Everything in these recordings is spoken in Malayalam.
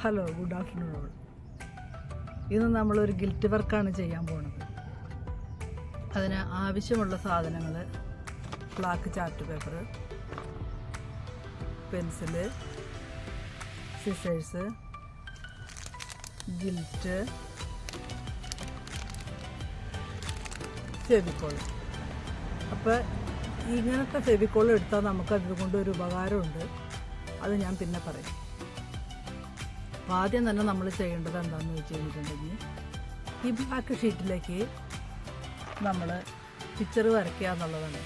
Hello, good afternoon all. ഇന്ന് നമ്മളൊരു ഗിൽറ്റ് വർക്കാണ് ചെയ്യാൻ പോണത്. അതിന് ആവശ്യമുള്ള സാധനങ്ങൾ: black chart paper, pencil, scissors, gilt, Fevicol. അപ്പോൾ ഇങ്ങനത്തെ ഫെവിക്കോൾ എടുത്താൽ നമുക്കതുകൊണ്ട് ഒരു ഉപകാരമുണ്ട്. അത് ഞാൻ പിന്നെ പറയാം. അപ്പോൾ ആദ്യം തന്നെ നമ്മൾ ചെയ്യേണ്ടത് എന്താണെന്ന് വെച്ച് കഴിഞ്ഞിട്ടുണ്ടെങ്കിൽ, ഈ ബ്ലാക്ക് ഷീറ്റിലേക്ക് നമ്മൾ പിക്ചർ വരയ്ക്കുക എന്നുള്ളതാണ്.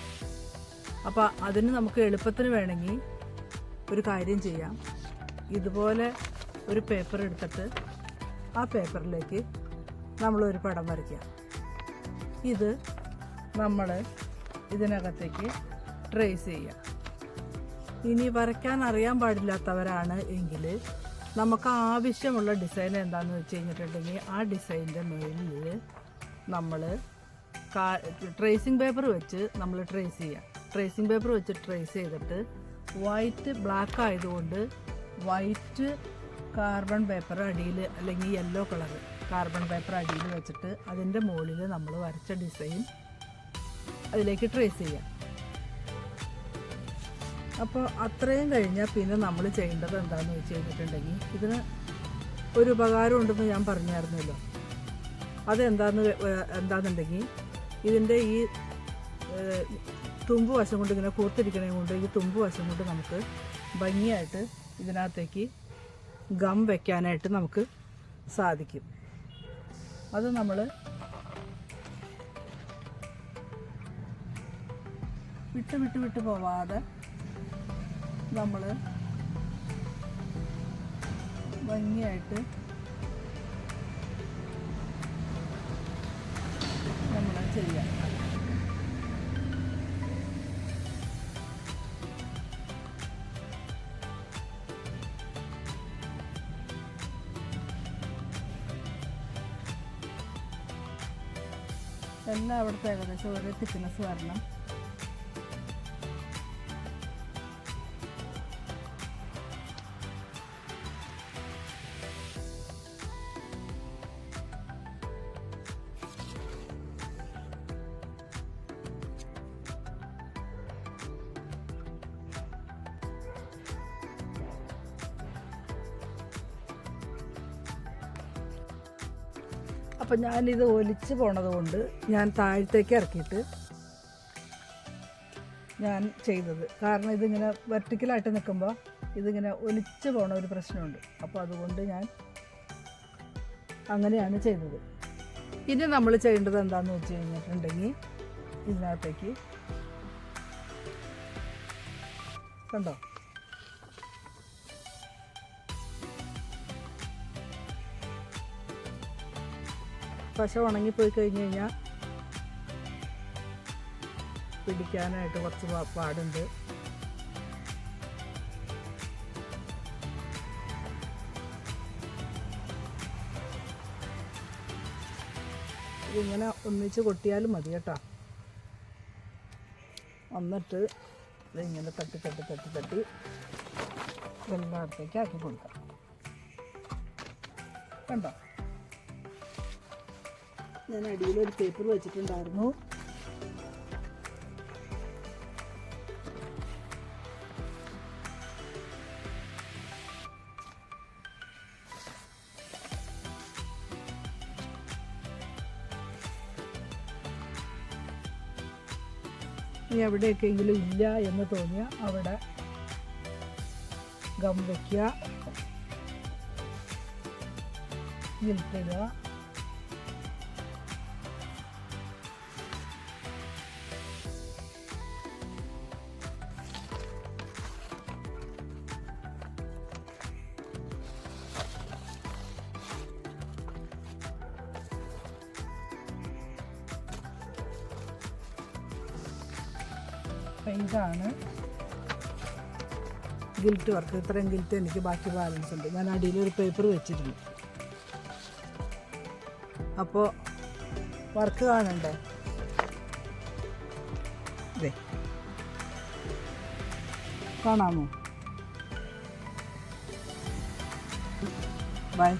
അപ്പോൾ അതിന് നമുക്ക് എളുപ്പത്തിന് വേണമെങ്കിൽ ഒരു കാര്യം ചെയ്യാം. ഇതുപോലെ ഒരു പേപ്പർ എടുത്തിട്ട് ആ പേപ്പറിലേക്ക് നമ്മളൊരു പടം വരയ്ക്കുക. ഇത് നമ്മൾ ഇതിനകത്തേക്ക് ട്രേസ് ചെയ്യുക. ഇനി വരയ്ക്കാൻ അറിയാൻ പാടില്ലാത്തവരാണ് എങ്കിൽ നമുക്ക് ആവശ്യമുള്ള ഡിസൈൻ എന്താണെന്ന് വെച്ച് കഴിഞ്ഞിട്ടുണ്ടെങ്കിൽ, ആ ഡിസൈനിൻ്റെ മുകളിൽ നമ്മൾ ട്രേസിങ് പേപ്പർ വെച്ച് നമ്മൾ ട്രേസ് ചെയ്യുക. ട്രേസിങ് പേപ്പർ വെച്ച് ട്രേസ് ചെയ്തിട്ട് ബ്ലാക്ക് ആയതുകൊണ്ട് വൈറ്റ് കാർബൺ പേപ്പർ അടിയിൽ, അല്ലെങ്കിൽ യെല്ലോ കളർ കാർബൺ പേപ്പർ അടിയിൽ വെച്ചിട്ട് അതിൻ്റെ മുകളിൽ നമ്മൾ വരച്ച ഡിസൈൻ അതിലേക്ക് ട്രേസ് ചെയ്യാം. അപ്പോൾ അത്രയും കഴിഞ്ഞാൽ പിന്നെ നമ്മൾ ചെയ്യേണ്ടത് എന്താണെന്ന് വെച്ച് കഴിഞ്ഞിട്ടുണ്ടെങ്കിൽ, ഇതിന് ഒരു ഉപകാരം ഉണ്ടെന്ന് ഞാൻ പറഞ്ഞായിരുന്നല്ലോ. എന്താണെന്നുണ്ടെങ്കിൽ, ഇതിൻ്റെ ഈ തുമ്പ് വശം കൊണ്ട് ഇങ്ങനെ കൂർത്തിരിക്കണേ കൊണ്ട് ഈ തുമ്പ് വശം കൊണ്ട് നമുക്ക് ഭംഗിയായിട്ട് ഇതിനകത്തേക്ക് ഗം വയ്ക്കാനായിട്ട് നമുക്ക് സാധിക്കും. അത് നമ്മൾ വിട്ട് പോവാതെ നമ്മൾ ഭംഗിയായിട്ട് നമ്മൾ ചെയ്യാം. എല്ലാം അവിടുത്തെ ഏകദേശം ഒരേ തിക്നെസ് വരണം. അപ്പം ഞാനിത് ഒലിച്ച് പോണത് കൊണ്ട് ഞാൻ താഴത്തേക്ക് ഇറക്കിയിട്ട് ഞാൻ ചെയ്തത്. കാരണം ഇതിങ്ങനെ വെർട്ടിക്കലായിട്ട് നിൽക്കുമ്പോൾ ഇതിങ്ങനെ ഒലിച്ച് പോണ ഒരു പ്രശ്നമുണ്ട്. അപ്പോൾ അതുകൊണ്ട് ഞാൻ അങ്ങനെയാണ് ചെയ്തത്. ഇനി നമ്മൾ ചെയ്യേണ്ടത് എന്താണെന്ന് വെച്ച് കഴിഞ്ഞിട്ടുണ്ടെങ്കിൽ, ഇതിനകത്തേക്ക് കണ്ടോ, പശ ഉണങ്ങിപ്പോയി കഴിഞ്ഞ് കഴിഞ്ഞാൽ പിടിക്കാനായിട്ട് കുറച്ച് പാടുണ്ട്. ഇതിങ്ങനെ ഒന്നിച്ച് കൊട്ടിയാലും മതി കേട്ടോ. എന്നിട്ട് ഇതിങ്ങനെ തട്ടി എല്ലായിടത്തേക്ക് ആക്കി കൊടുക്കാം. കണ്ടോ, ഞാൻ അടിയിലൊരു പേപ്പർ വെച്ചിട്ടുണ്ടായിരുന്നു. ഇനി എവിടെയൊക്കെയെങ്കിലും ഇല്ല എന്ന് തോന്നിയാൽ അവിടെ ഗം വയ്ക്കുക, ഗിൽറ്റിടുക. ഇതാണ് ഗിൽറ്റ് വർക്ക്. ഇത്രയും ഗിൽറ്റ് എനിക്ക് ബാക്കി ബാലൻസ് ഉണ്ട്. ഞാൻ അടിയിലൊരു പേപ്പർ വെച്ചിട്ടുണ്ട്. അപ്പോൾ വർക്ക് കാണണ്ടേ? കാണാമോ? ബൈ.